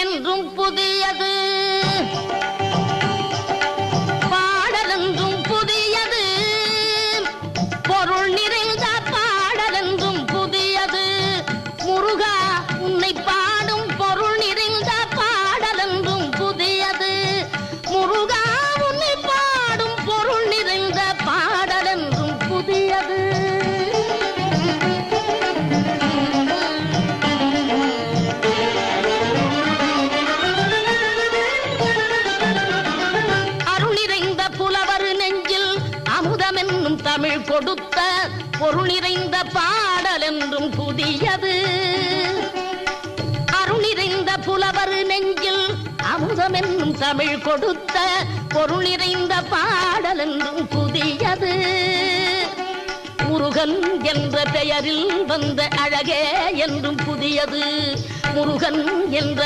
என்றும் புதியது, பாடல் என்றும் புதியது, பொருள் நிறைந்த பாடல் என்றும் புதியது. முருகா உன்னை பாடும் பொருள் நிறைந்த பாடல் என்றும் புதியது. முருகா உன்னை பாடும் பொருள் நிறைந்த பாடல் என்றும் புதியது. அமுதமென்னும் தமிழ் கொடுத்த பொருள் நிறைந்த பாடல் என்றும் புதியது. அருள் நிறைந்த புலவர் நெஞ்சில் அமுதமென்னும் தமிழ் கொடுத்த பொருள் நிறைந்த பாடல் என்றும் புதியது. முருகன் என்ற பெயரில் வந்த அழகே என்றும் புதியது. முருகன் என்ற